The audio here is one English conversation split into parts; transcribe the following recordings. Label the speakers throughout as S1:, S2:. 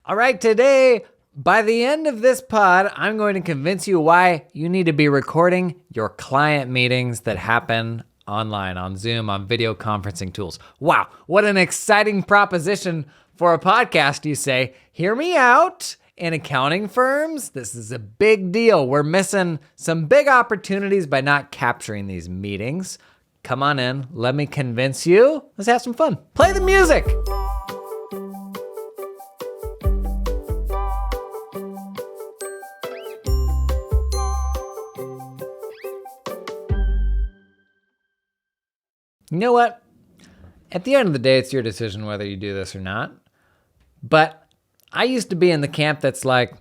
S1: All right, today, by the end of this pod, I'm going to convince you why you need to be recording your client meetings that happen online, on Zoom, on video conferencing tools. Wow, what an exciting proposition for a podcast, you say. Hear me out. In accounting firms, this is a big deal. We're missing some big opportunities by not capturing these meetings. Come on in, let me convince you. Let's have some fun. Play the music. You know what? At the end of the day, it's your decision whether you do this or not. But I used to be in the camp that's like,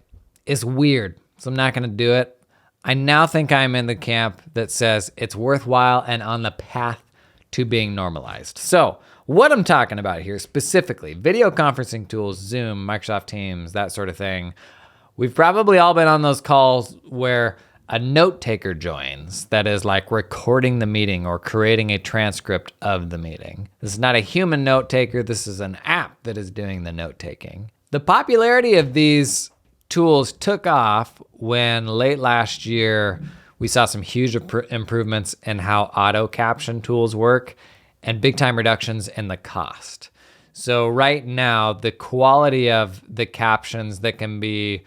S1: it's weird, so I'm not going to do it. I now think I'm in the camp that says it's worthwhile and on the path to being normalized. So what I'm talking about here specifically, video conferencing tools, Zoom, Microsoft Teams, that sort of thing. We've probably all been on those calls where a note taker joins that is like recording the meeting or creating a transcript of the meeting. This is not a human note taker. This is an app that is doing the note taking. The popularity of these tools took off when late last year we saw some huge improvements in how auto caption tools work and big time reductions in the cost. So right now, the quality of the captions that can be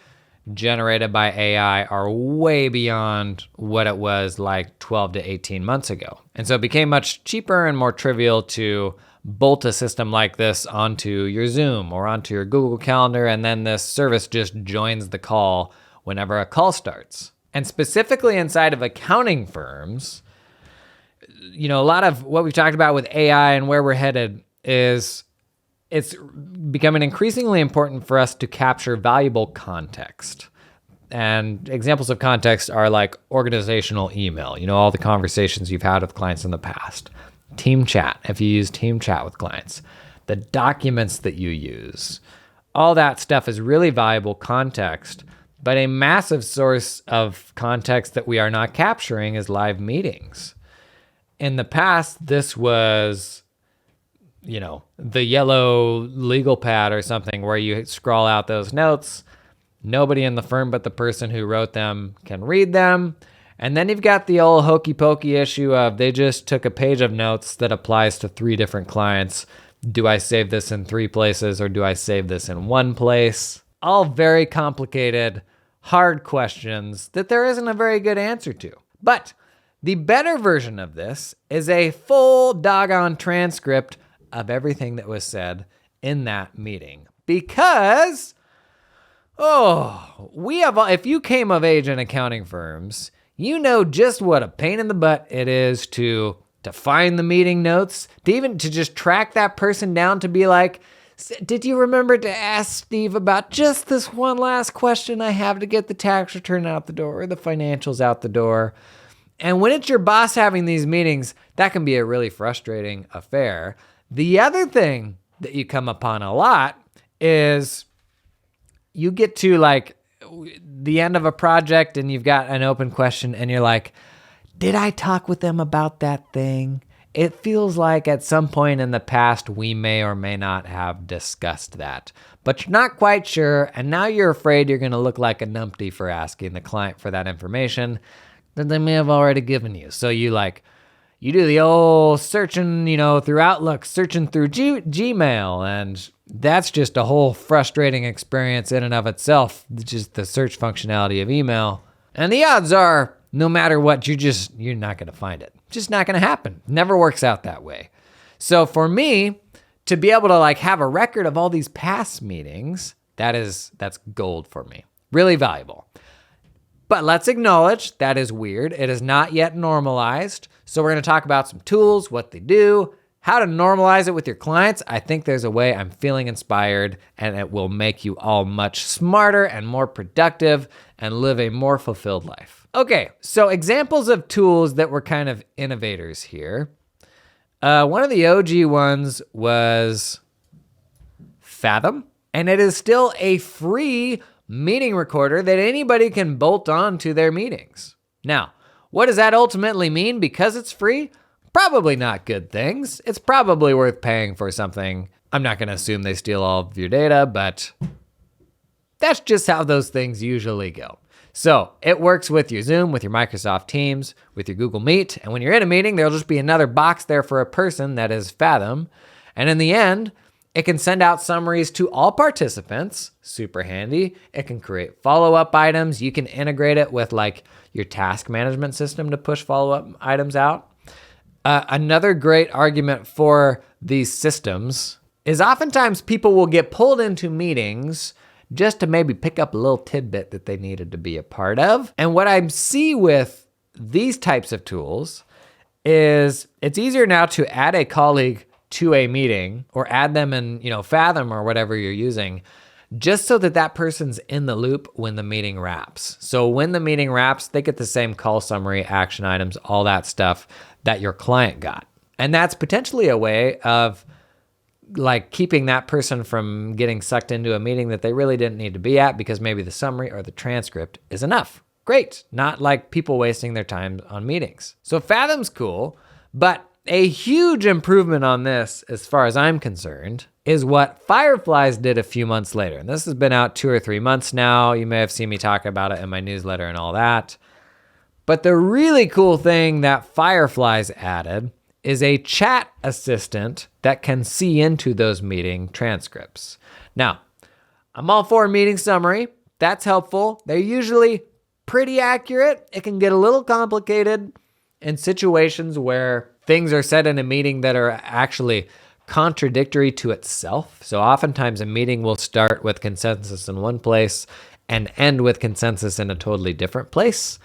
S1: generated by AI are way beyond what it was like 12 to 18 months ago. And so it became much cheaper and more trivial to bolt a system like this onto your Zoom or onto your Google Calendar, and then this service just joins the call whenever a call starts. And specifically inside of accounting firms, you know, a lot of what we've talked about with AI and where we're headed is it's becoming increasingly important for us to capture valuable context. And examples of context are like organizational email, you know, all the conversations you've had with clients in the past. Team chat, if you use team chat with clients. The documents that you use. All that stuff is really valuable context, but a massive source of context that we are not capturing is live meetings. In the past, this was, you know, the yellow legal pad or something where you scroll out those notes. Nobody in the firm but the person who wrote them can read them. And then you've got the old hokey pokey issue of they just took a page of notes that applies to 3 different clients. Do I save this in 3 places or do I save this in 1 place? All very complicated, hard questions that there isn't a very good answer to. But the better version of this is a full doggone transcript of everything that was said in that meeting. Because, if you came of age in accounting firms, you know just what a pain in the butt it is to find the meeting notes, to just track that person down to be like, did you remember to ask Steve about just this one last question I have to get the tax return out the door or the financials out the door? And when it's your boss having these meetings, that can be a really frustrating affair. The other thing that you come upon a lot is you get to like the end of a project and you've got an open question and you're like, did I talk with them about that thing? It feels like at some point in the past, we may or may not have discussed that, but you're not quite sure. And now you're afraid you're going to look like a numpty for asking the client for that information that they may have already given you. So you do the old searching, through Outlook, searching through Gmail, and that's just a whole frustrating experience in and of itself, just the search functionality of email. And the odds are, no matter what, you're not going to find it. Just not going to happen. Never works out that way. So for me, to be able to have a record of all these past meetings, that's gold for me. Really valuable. But let's acknowledge that is weird. It is not yet normalized. So we're going to talk about some tools, what they do, how to normalize it with your clients. I think there's a way. I'm feeling inspired, and it will make you all much smarter and more productive and live a more fulfilled life. Okay, so examples of tools that were kind of innovators here. One of the OG ones was Fathom, and it is still a free meeting recorder that anybody can bolt on to their meetings. Now, what does that ultimately mean because it's free? Probably not good things. It's probably worth paying for something. I'm not going to assume they steal all of your data, but that's just how those things usually go. So it works with your Zoom, with your Microsoft Teams, with your Google Meet. And when you're in a meeting, there'll just be another box there for a person that is Fathom. And in the end, it can send out summaries to all participants. Super handy. It can create follow-up items. You can integrate it with like your task management system to push follow-up items out. Another great argument for these systems is oftentimes people will get pulled into meetings just to maybe pick up a little tidbit that they needed to be a part of. And what I see with these types of tools is it's easier now to add a colleague to a meeting or add them in, Fathom or whatever you're using, just so that that person's in the loop when the meeting wraps. So when the meeting wraps, they get the same call summary, action items, all that stuff that your client got. And that's potentially a way of like keeping that person from getting sucked into a meeting that they really didn't need to be at because maybe the summary or the transcript is enough. Great. Not like people wasting their time on meetings. So Fathom's cool, but a huge improvement on this, as far as I'm concerned, is what Fireflies did a few months later. And this has been out 2 or 3 months now. You may have seen me talk about it in my newsletter and all that. But the really cool thing that Fireflies added is a chat assistant that can see into those meeting transcripts. Now, I'm all for a meeting summary. That's helpful. They're usually pretty accurate. It can get a little complicated in situations where things are said in a meeting that are actually contradictory to itself. So oftentimes a meeting will start with consensus in one place and end with consensus in a totally different place.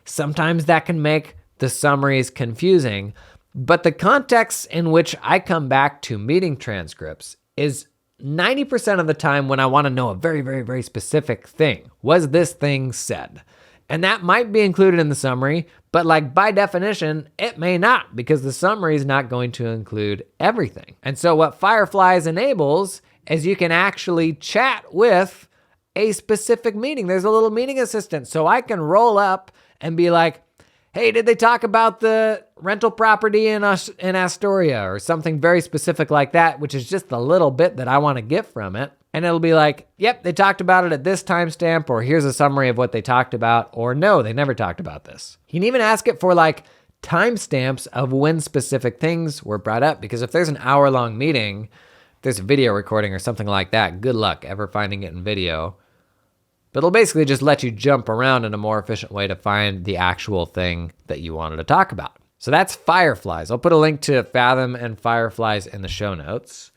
S1: Sometimes that can make the summaries confusing, but the context in which I come back to meeting transcripts is 90% of the time when I want to know a very, very, very specific thing. Was this thing said? And that might be included in the summary, but like by definition, it may not because the summary is not going to include everything. And so what Fireflies enables is you can actually chat with a specific meeting. There's a little meeting assistant. So I can roll up and be like, hey, did they talk about the rental property in Astoria or something very specific like that, which is just the little bit that I want to get from it. And it'll be like, yep, they talked about it at this timestamp, or here's a summary of what they talked about, or no, they never talked about this. You can even ask it for like timestamps of when specific things were brought up, because if there's an hour-long meeting, if there's a video recording or something like that, good luck ever finding it in video. But it'll basically just let you jump around in a more efficient way to find the actual thing that you wanted to talk about. So that's Fireflies. I'll put a link to Fathom and Fireflies in the show notes.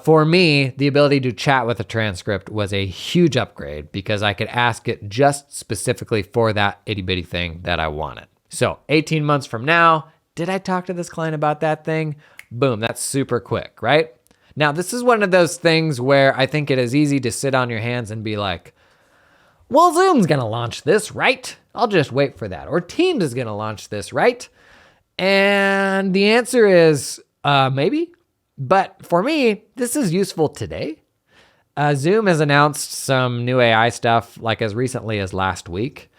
S1: For me, the ability to chat with a transcript was a huge upgrade because I could ask it just specifically for that itty bitty thing that I wanted. So 18 months from now, did I talk to this client about that thing? Boom, that's super quick, right? Now, this is one of those things where I think it is easy to sit on your hands and be like, well, Zoom's going to launch this, right? I'll just wait for that. Or Teams is going to launch this, right? And the answer is maybe. But for me, this is useful today. Zoom has announced some new AI stuff like as recently as last week.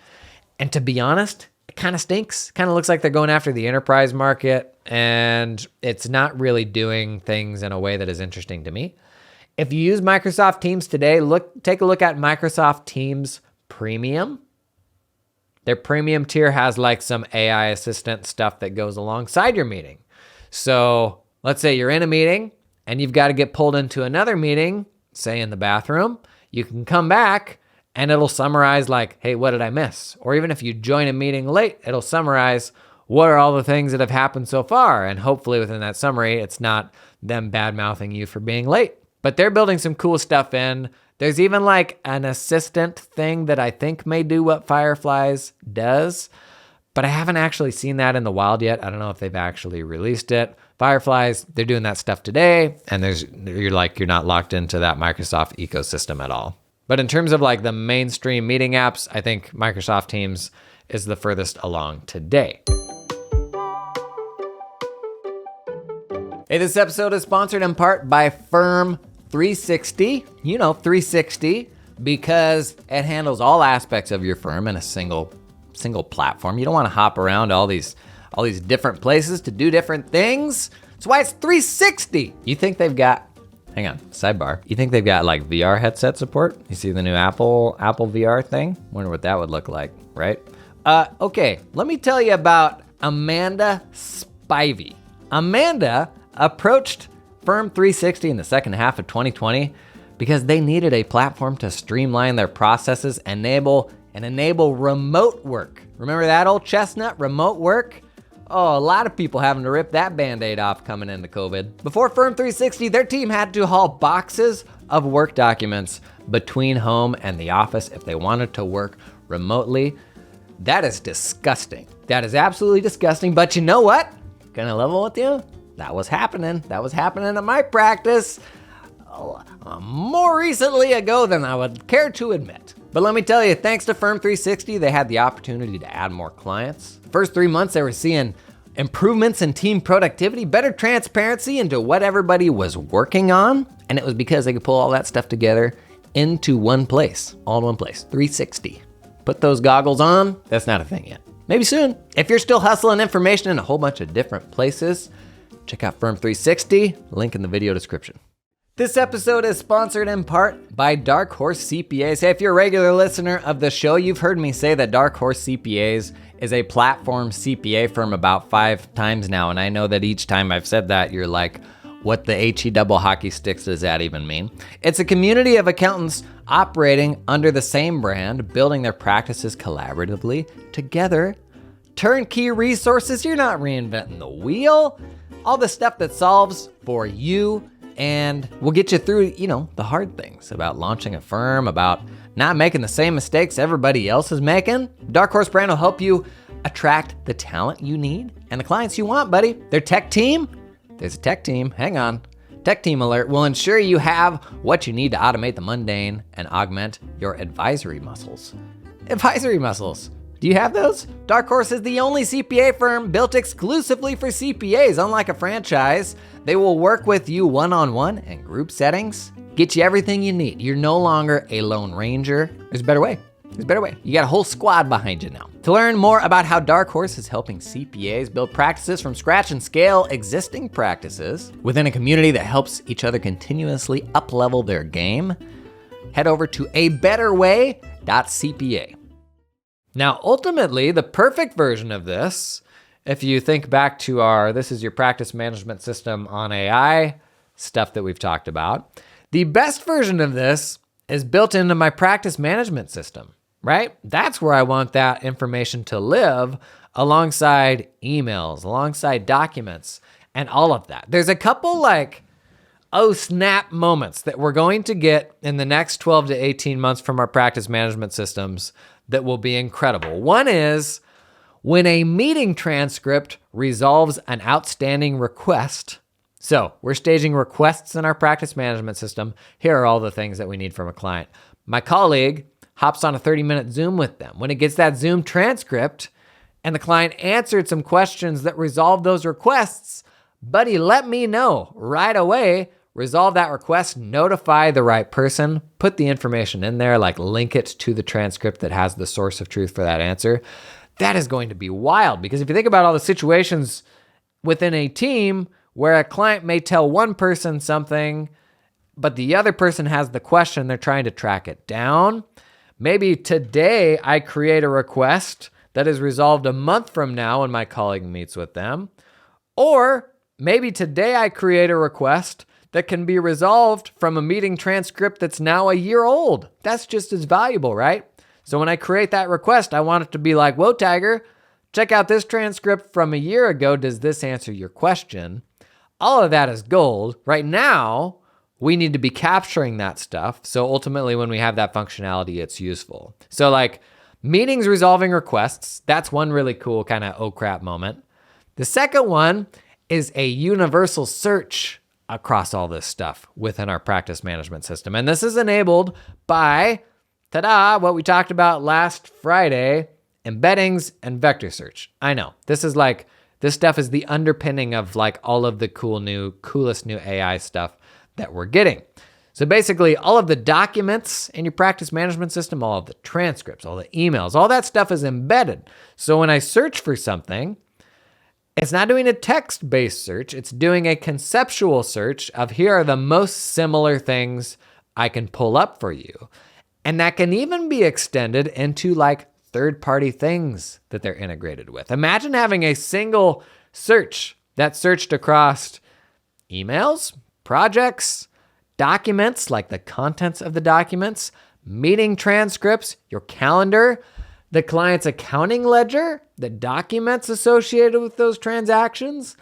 S1: And to be honest, it kind of stinks. Kind of looks like they're going after the enterprise market and it's not really doing things in a way that is interesting to me. If you use Microsoft Teams today, take a look at Microsoft Teams Premium. Their premium tier has like some AI assistant stuff that goes alongside your meeting. So let's say you're in a meeting and you've got to get pulled into another meeting, say in the bathroom. You can come back and it'll summarize like, hey, what did I miss? Or even if you join a meeting late, it'll summarize what are all the things that have happened so far. And hopefully within that summary, it's not them bad-mouthing you for being late. But they're building some cool stuff in. There's even like an assistant thing that I think may do what Fireflies does, but I haven't actually seen that in the wild yet. I don't know if they've actually released it. Fireflies, they're doing that stuff today, and you're not locked into that Microsoft ecosystem at all. But in terms of like the mainstream meeting apps, I think Microsoft Teams is the furthest along today. Hey, this episode is sponsored in part by Firm 360. You know 360 because it handles all aspects of your firm in a single platform. You don't want to hop around all these different places to do different things. That's why it's 360. You think they've got hang on, sidebar. You think they've got like VR headset support? You see the new Apple VR thing? Wonder what that would look like, right? Okay, let me tell you about Amanda Spivey. Amanda approached Firm 360 in the second half of 2020 because they needed a platform to streamline their processes, enable remote work. Remember that old chestnut, remote work? Oh, a lot of people having to rip that Band-Aid off coming into COVID. Before Firm 360, their team had to haul boxes of work documents between home and the office if they wanted to work remotely. That is disgusting. That is absolutely disgusting, but you know what? Gonna level with you? That was happening. That was happening at my practice more recently ago than I would care to admit. But let me tell you, thanks to Firm 360, they had the opportunity to add more clients. First 3 months, they were seeing improvements in team productivity, better transparency into what everybody was working on. And it was because they could pull all that stuff together into one place, all in one place, 360. Put those goggles on. That's not a thing yet. Maybe soon. If you're still hustling information in a whole bunch of different places, check out Firm 360, link in the video description. This episode is sponsored in part by Dark Horse CPAs. Hey, if you're a regular listener of the show, you've heard me say that Dark Horse CPAs is a platform CPA firm about 5 times now. And I know that each time I've said that, you're like, what the HE double hockey sticks does that even mean? It's a community of accountants operating under the same brand, building their practices collaboratively together. Turnkey resources, you're not reinventing the wheel. All the stuff that solves for you and will get you through, the hard things about launching a firm, about not making the same mistakes everybody else is making. Dark Horse brand will help you attract the talent you need and the clients you want, buddy. Their tech team, there's a tech team, hang on. Tech team alert will ensure you have what you need to automate the mundane and augment your advisory muscles. Advisory muscles. Do you have those? Dark Horse is the only CPA firm built exclusively for CPAs. Unlike a franchise, they will work with you one-on-one and group settings, get you everything you need. You're no longer a lone ranger. There's a better way. There's a better way. You got a whole squad behind you now. To learn more about how Dark Horse is helping CPAs build practices from scratch and scale existing practices within a community that helps each other continuously up-level their game, head over to abetterway.cpa. Now, ultimately, the perfect version of this, if you think back to this is your practice management system on AI stuff that we've talked about, the best version of this is built into my practice management system, right? That's where I want that information to live alongside emails, alongside documents, and all of that. There's a couple oh snap moments that we're going to get in the next 12 to 18 months from our practice management systems that will be incredible. One is when a meeting transcript resolves an outstanding request. So we're staging requests in our practice management system. Here are all the things that we need from a client. My colleague hops on a 30-minute Zoom with them. When it gets that Zoom transcript and the client answered some questions that resolve those requests, buddy, let me know right away. Resolve that request, notify the right person, put the information in there, link it to the transcript that has the source of truth for that answer. That is going to be wild because if you think about all the situations within a team where a client may tell one person something, but the other person has the question, they're trying to track it down. Maybe today I create a request that is resolved a month from now when my colleague meets with them. Or maybe today I create a request that can be resolved from a meeting transcript that's now a year old. That's just as valuable, right? So when I create that request, I want it to be like, whoa, Tiger, check out this transcript from a year ago. Does this answer your question? All of that is gold. Right now, we need to be capturing that stuff. So ultimately, when we have that functionality, it's useful. So meetings resolving requests, that's one really cool kind of oh crap moment. The second one is a universal search across all this stuff within our practice management system. And this is enabled by, what we talked about last Friday, embeddings and vector search. I know, this stuff is the underpinning of all of the coolest new AI stuff that we're getting. So basically all of the documents in your practice management system, all of the transcripts, all the emails, all that stuff is embedded. So when I search for something, It's not doing a text-based search. It's doing a conceptual search of here are the most similar things I can pull up for you. And that can even be extended into like third-party things that they're integrated with. Imagine having a single search that searched across emails, projects, documents, like the contents of the documents, meeting transcripts, your calendar, the client's accounting ledger, the documents associated with those transactions.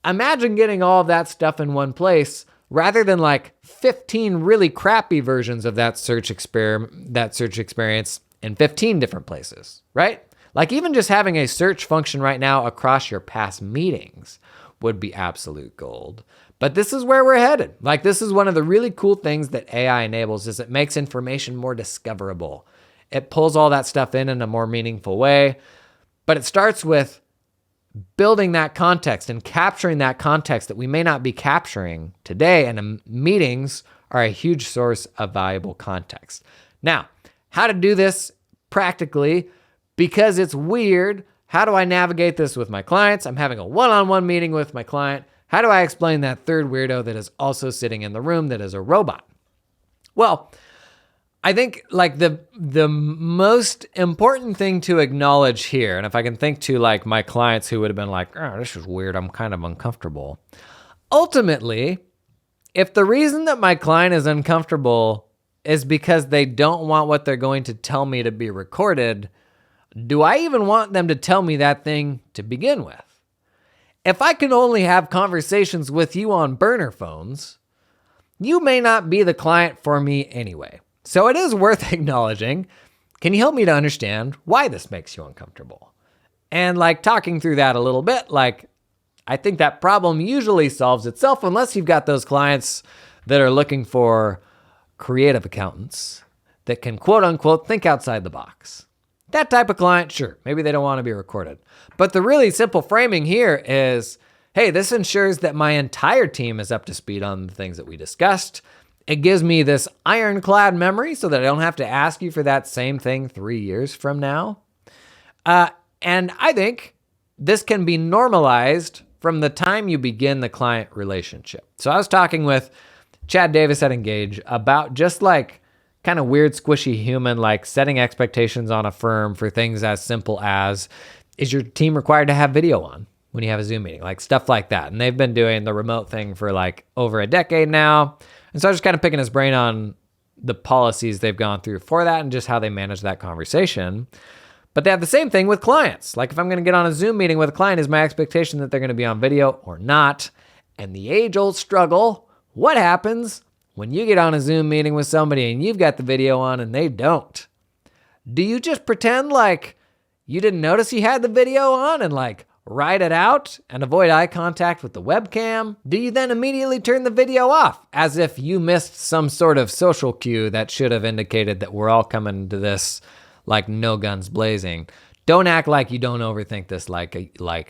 S1: Imagine getting all of that stuff in one place rather than like 15 really crappy versions of that search experience in 15 different places, right? Like even just having a search function right now across your past meetings would be absolute gold. But this is where we're headed. Like this is one of the really cool things that AI enables is it makes information more discoverable. It pulls all that stuff in a more meaningful way, but it starts with building that context and capturing that context that we may not be capturing today. And meetings are a huge source of valuable context. Now, how to do this practically, because it's weird. How do I navigate this with my clients? I'm having a one-on-one meeting with my client. How do I explain that third weirdo that is also sitting in the room that is a robot? Well, I think like the most important thing to acknowledge here, and if I can think to like my clients who would have been like, oh, this is weird, I'm kind of uncomfortable. Ultimately, if the reason that my client is uncomfortable is because they don't want what they're going to tell me to be recorded, do I even want them to tell me that thing to begin with? If I can only have conversations with you on burner phones, you may not be the client for me anyway. So it is worth acknowledging, can you help me to understand why this makes you uncomfortable? And like talking through that a little bit, like I think that problem usually solves itself unless you've got those clients that are looking for creative accountants that can quote unquote think outside the box. That type of client, sure, maybe they don't want to be recorded. But the really simple framing here is, hey, this ensures that my entire team is up to speed on the things that we discussed. It gives me this ironclad memory so that I don't have to ask you for that same thing 3 years from now. And I think this can be normalized from the time you begin the client relationship. So I was talking with Chad Davis at Engage about just like kind of weird, squishy human, like setting expectations on a firm for things as simple as, is your team required to have video on when you have a Zoom meeting? Like stuff like that. And they've been doing the remote thing for like over a decade now. And so I was just kind of picking his brain on the policies they've gone through for that and just how they manage that conversation. But they have the same thing with clients. Like if I'm going to get on a Zoom meeting with a client, is my expectation that they're going to be on video or not? And the age-old struggle, what happens when you get on a Zoom meeting with somebody and you've got the video on and they don't? Do you just pretend like you didn't notice you had the video on and like ride it out and avoid eye contact with the webcam? Do you then immediately turn the video off as if you missed some sort of social cue that should have indicated that we're all coming to this like no guns blazing? Don't act like you don't overthink this like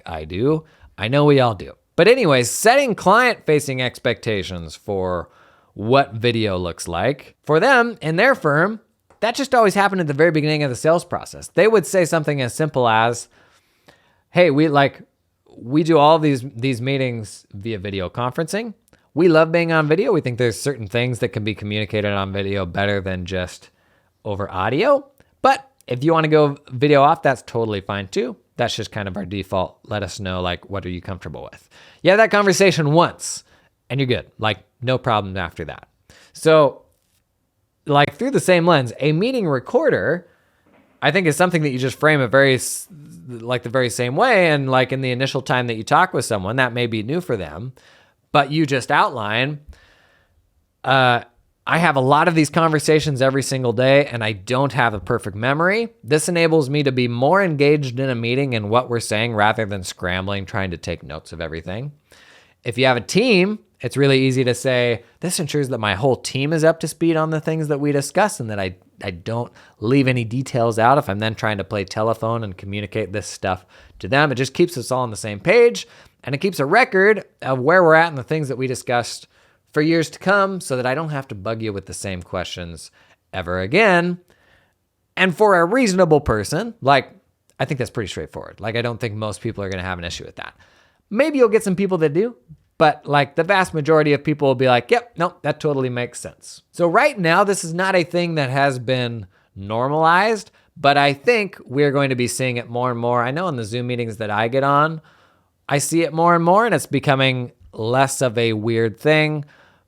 S1: I do. I know we all do. But anyways, setting client-facing expectations for what video looks like. For them, in their firm, that just always happened at the very beginning of the sales process. They would say something as simple as, hey, we do all these meetings via video conferencing. We love being on video. We think there's certain things that can be communicated on video better than just over audio. But if you want to go video off, that's totally fine too. That's just kind of our default. Let us know, like, what are you comfortable with? You have that conversation once and you're good. Like, no problem after that. So, like, through the same lens, a meeting recorder, I think, is something that you just frame the very same way. And like in the initial time that you talk with someone, that may be new for them, but you just outline, I have a lot of these conversations every single day and I don't have a perfect memory. This enables me to be more engaged in a meeting and what we're saying rather than scrambling, trying to take notes of everything. If you have a team, it's really easy to say, this ensures that my whole team is up to speed on the things that we discuss and that I don't leave any details out if I'm then trying to play telephone and communicate this stuff to them. It just keeps us all on the same page and it keeps a record of where we're at and the things that we discussed for years to come so that I don't have to bug you with the same questions ever again. And for a reasonable person, like, I think that's pretty straightforward. Like, I don't think most people are going to have an issue with that. Maybe you'll get some people that do, but like the vast majority of people will be like, yep, nope, that totally makes sense. So right now, this is not a thing that has been normalized, but I think we're going to be seeing it more and more. I know in the Zoom meetings that I get on, I see it more and more, and it's becoming less of a weird thing.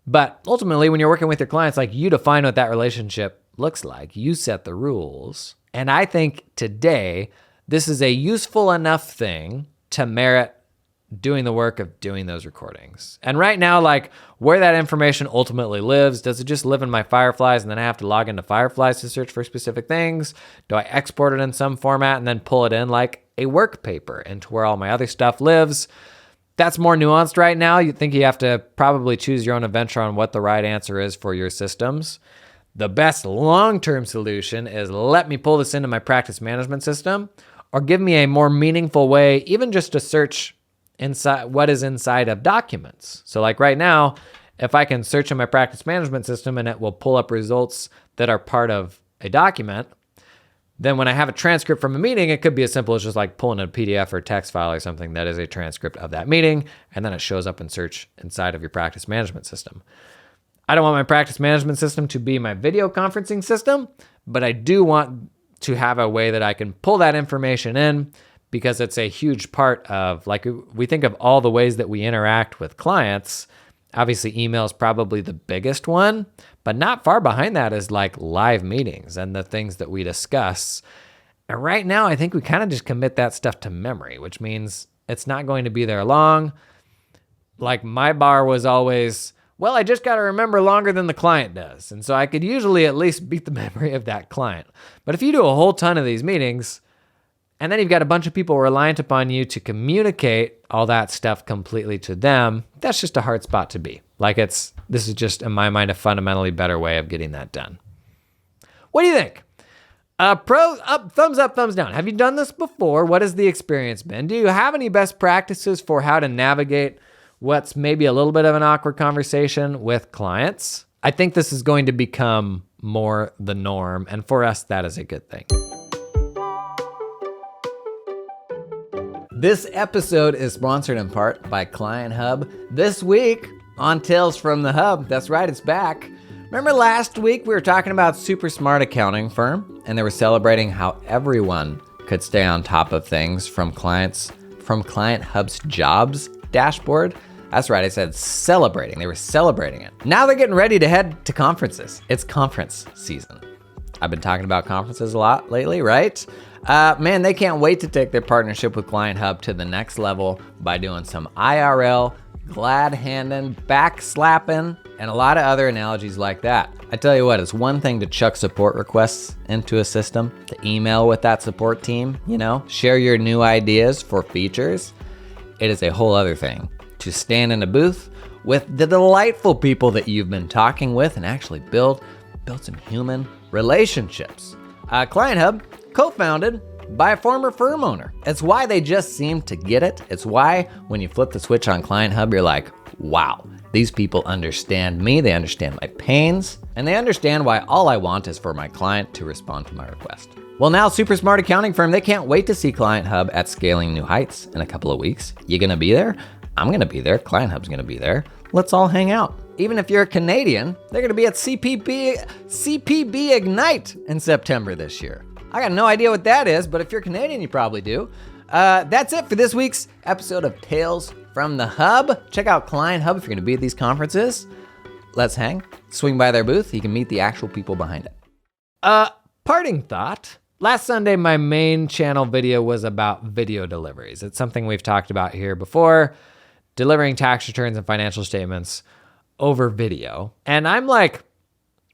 S1: But ultimately, when you're working with your clients, like, you define what that relationship looks like. You set the rules. And I think today, this is a useful enough thing to merit doing the work of doing those recordings. And right now, like, where that information ultimately lives, does it just live in my Fireflies and then I have to log into Fireflies to search for specific things? Do I export it in some format and then pull it in like a work paper into where all my other stuff lives? That's more nuanced right now. You think you have to probably choose your own adventure on what the right answer is for your systems. The best long-term solution is let me pull this into my practice management system, or give me a more meaningful way, even just to search inside what is inside of documents. So like right now, if I can search in my practice management system and it will pull up results that are part of a document, then when I have a transcript from a meeting, it could be as simple as just like pulling a PDF or text file or something that is a transcript of that meeting, and then it shows up in search inside of your practice management system. I don't want my practice management system to be my video conferencing system, but I do want to have a way that I can pull that information in, because it's a huge part of, like, we think of all the ways that we interact with clients. Obviously, email is probably the biggest one, but not far behind that is like live meetings and the things that we discuss. And right now, I think we kind of just commit that stuff to memory, which means it's not going to be there long. Like, my bar was always, well, I just got to remember longer than the client does. And so I could usually at least beat the memory of that client. But if you do a whole ton of these meetings, and then you've got a bunch of people reliant upon you to communicate all that stuff completely to them, that's just a hard spot to be. Like, this is just, in my mind, a fundamentally better way of getting that done. What do you think? Thumbs up, thumbs down. Have you done this before? What has the experience been? Do you have any best practices for how to navigate what's maybe a little bit of an awkward conversation with clients? I think this is going to become more the norm, and for us, that is a good thing. This episode is sponsored in part by Client Hub. This week on Tales from the Hub, that's right, it's back. Remember last week we were talking about super smart accounting firm, and they were celebrating how everyone could stay on top of things from Client Hub's jobs dashboard. That's right, I said celebrating. They were celebrating it. Now they're getting ready to head to conferences. It's conference season. I've been talking about conferences a lot lately, right? Man, they can't wait to take their partnership with Client Hub to the next level by doing some IRL, glad-handing, back-slapping, and a lot of other analogies like that. I tell you what, it's one thing to chuck support requests into a system, to email with that support team, share your new ideas for features. It is a whole other thing to stand in a booth with the delightful people that you've been talking with and actually build some human relationships. Client Hub, co-founded by a former firm owner. It's why they just seem to get it. It's why when you flip the switch on Client Hub, you're like, wow, these people understand me, they understand my pains, and they understand why all I want is for my client to respond to my request. Well, now super smart accounting firm, they can't wait to see Client Hub at Scaling New Heights in a couple of weeks. You gonna be there? I'm gonna be there. Client Hub's gonna be there. Let's all hang out. Even if you're a Canadian, they're gonna be at CPB Ignite in September this year. I got no idea what that is, but if you're Canadian, you probably do. That's it for this week's episode of Tales from the Hub. Check out Client Hub if you're gonna be at these conferences. Let's hang. Swing by their booth. You can meet the actual people behind it. Parting thought. Last Sunday, my main channel video was about video deliveries. It's something we've talked about here before, delivering tax returns and financial statements over video. And I'm like,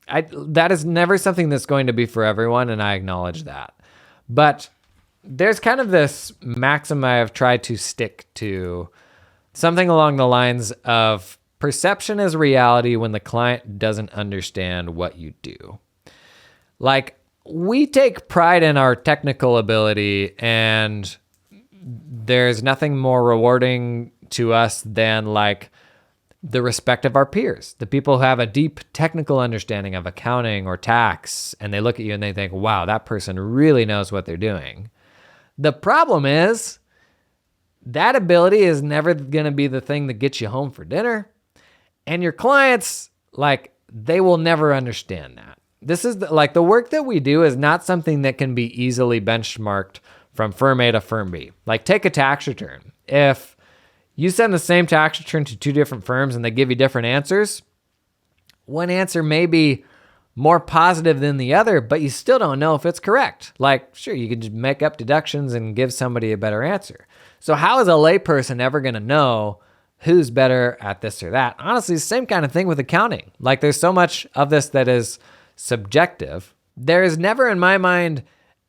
S1: that is never something that's going to be for everyone, and I acknowledge that. But there's kind of this maxim I've tried to stick to, something along the lines of perception is reality when the client doesn't understand what you do. Like, we take pride in our technical ability, and there's nothing more rewarding to us than like the respect of our peers, the people who have a deep technical understanding of accounting or tax, and they look at you and they think, wow, that person really knows what they're doing. The problem is that ability is never going to be the thing that gets you home for dinner. And your clients, like, they will never understand that. This is the work that we do is not something that can be easily benchmarked from firm A to firm B. Like, take a tax return. If you send the same tax return to two different firms and they give you different answers, one answer may be more positive than the other, but you still don't know if it's correct. Like, sure, you can just make up deductions and give somebody a better answer. So how is a layperson ever going to know who's better at this or that? Honestly, same kind of thing with accounting. Like, there's so much of this that is subjective. There is never in my mind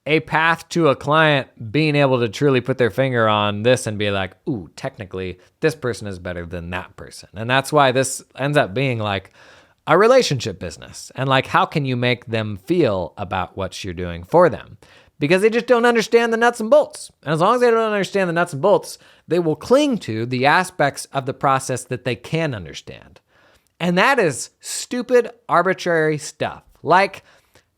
S1: a path to a client being able to truly put their finger on this and be like, ooh, technically this person is better than that person. And that's why this ends up being like a relationship business. And like, how can you make them feel about what you're doing for them? Because they just don't understand the nuts and bolts. And as long as they don't understand the nuts and bolts, they will cling to the aspects of the process that they can understand. And that is stupid, arbitrary stuff. Like,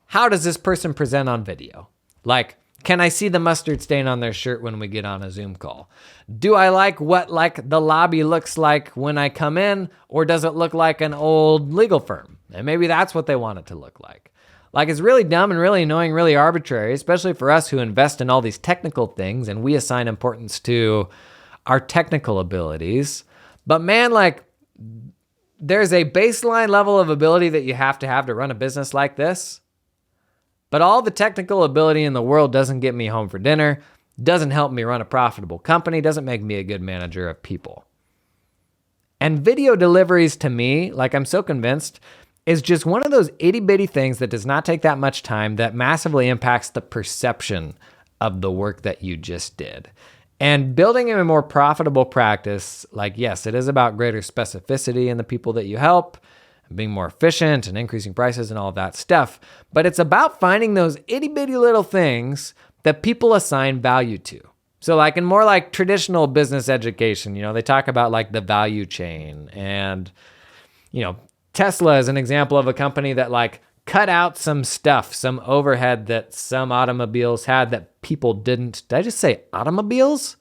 S1: how does this person present on video? Like, can I see the mustard stain on their shirt when we get on a Zoom call? Do I like what the lobby looks like when I come in, or does it look like an old legal firm? And maybe that's what they want it to look like. Like, it's really dumb and really annoying, really arbitrary, especially for us who invest in all these technical things and we assign importance to our technical abilities. But man, like, there's a baseline level of ability that you have to run a business like this. But all the technical ability in the world doesn't get me home for dinner, doesn't help me run a profitable company, doesn't make me a good manager of people. And video deliveries to me, like, I'm so convinced, is just one of those itty bitty things that does not take that much time that massively impacts the perception of the work that you just did. And building a more profitable practice, like, yes, it is about greater specificity in the people that you help, being more efficient and increasing prices and all of that stuff. But it's about finding those itty bitty little things that people assign value to. So like in more like traditional business education, they talk about like the value chain, and, Tesla is an example of a company that like cut out some stuff, some overhead that some automobiles had that people didn't. Did I just say automobiles?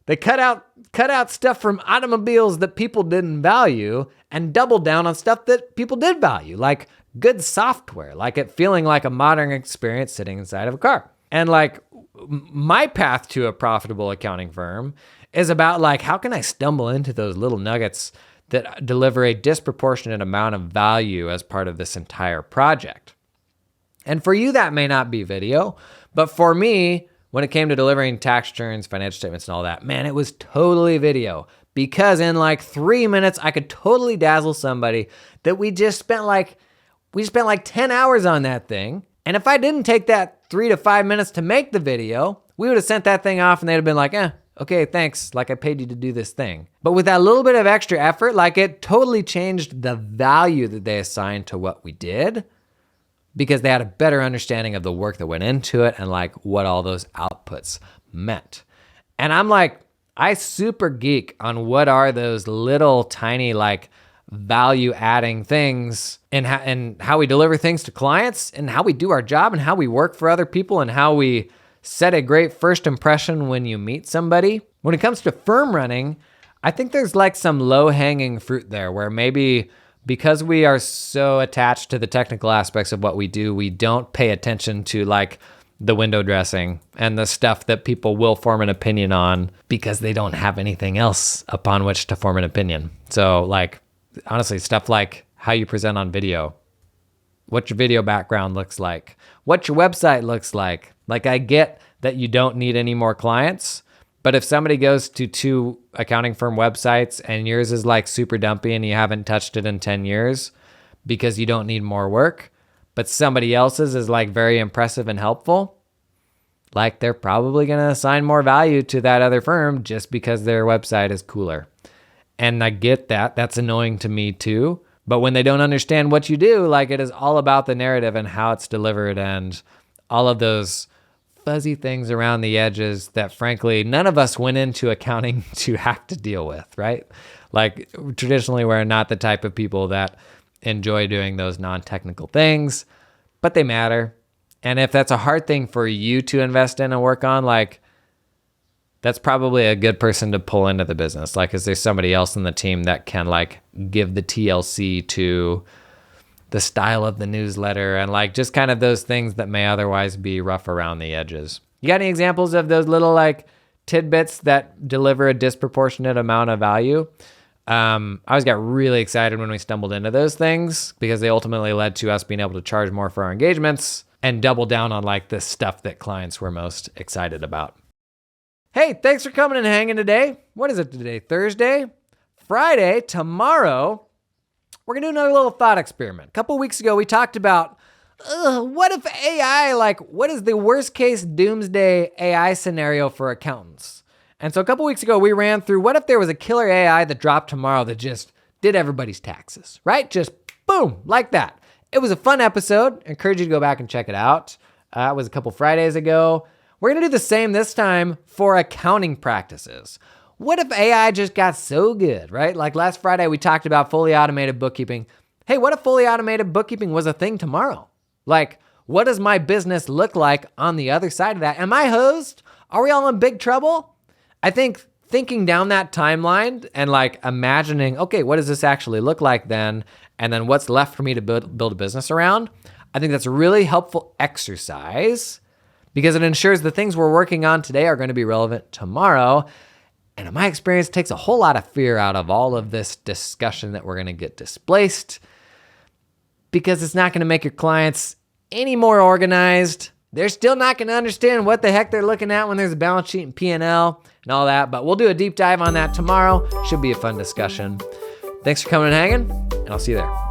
S1: They cut out stuff from automobiles that people didn't value and doubled down on stuff that people did value, like good software, like it feeling like a modern experience sitting inside of a car. And like my path to a profitable accounting firm is about like, how can I stumble into those little nuggets that deliver a disproportionate amount of value as part of this entire project? And for you, that may not be video, but for me, when it came to delivering tax returns, financial statements, and all that, man, it was totally video. Because in like 3 minutes, I could totally dazzle somebody that we spent like 10 hours on that thing. And if I didn't take that 3 to 5 minutes to make the video, we would have sent that thing off and they'd have been like, okay, thanks. Like, I paid you to do this thing. But with that little bit of extra effort, like, it totally changed the value that they assigned to what we did, because they had a better understanding of the work that went into it and like what all those outputs meant. And I'm like, I super geek on what are those little tiny like value adding things and how we deliver things to clients and how we do our job and how we work for other people and how we set a great first impression when you meet somebody. When it comes to firm running, I think there's like some low hanging fruit there where maybe because we are so attached to the technical aspects of what we do, we don't pay attention to like the window dressing and the stuff that people will form an opinion on because they don't have anything else upon which to form an opinion. So like, honestly, stuff like how you present on video, what your video background looks like, what your website looks like. Like, I get that you don't need any more clients, but if somebody goes to 2 accounting firm websites and yours is like super dumpy and you haven't touched it in 10 years because you don't need more work, but somebody else's is like very impressive and helpful, like they're probably going to assign more value to that other firm just because their website is cooler. And I get that. That's annoying to me too. But when they don't understand what you do, like, it is all about the narrative and how it's delivered and all of those fuzzy things around the edges that frankly none of us went into accounting to have to deal with, right? Like, traditionally we're not the type of people that enjoy doing those non-technical things, but they matter. And if that's a hard thing for you to invest in and work on, like, that's probably a good person to pull into the business. Like, is there somebody else in the team that can like give the TLC to the style of the newsletter and like just kind of those things that may otherwise be rough around the edges? You got any examples of those little like tidbits that deliver a disproportionate amount of value? I always got really excited when we stumbled into those things because they ultimately led to us being able to charge more for our engagements and double down on like the stuff that clients were most excited about. Hey, thanks for coming and hanging today. What is it today? Thursday? Friday, tomorrow, we're going to do another little thought experiment. A couple weeks ago, we talked about what if AI, like what is the worst case doomsday AI scenario for accountants? And so a couple weeks ago, we ran through what if there was a killer AI that dropped tomorrow that just did everybody's taxes, right? Just boom, like that. It was a fun episode. I encourage you to go back and check it out. It was a couple Fridays ago. We're going to do the same this time for accounting practices. What if AI just got so good, right? Like last Friday, we talked about fully automated bookkeeping. Hey, what if fully automated bookkeeping was a thing tomorrow? Like, what does my business look like on the other side of that? Am I hosed? Are we all in big trouble? I think thinking down that timeline and like imagining, okay, what does this actually look like then? And then what's left for me to build a business around? I think that's a really helpful exercise because it ensures the things we're working on today are going to be relevant tomorrow. And in my experience, it takes a whole lot of fear out of all of this discussion that we're going to get displaced because it's not going to make your clients any more organized. They're still not going to understand what the heck they're looking at when there's a balance sheet and P&L and all that. But we'll do a deep dive on that tomorrow. Should be a fun discussion. Thanks for coming and hanging, and I'll see you there.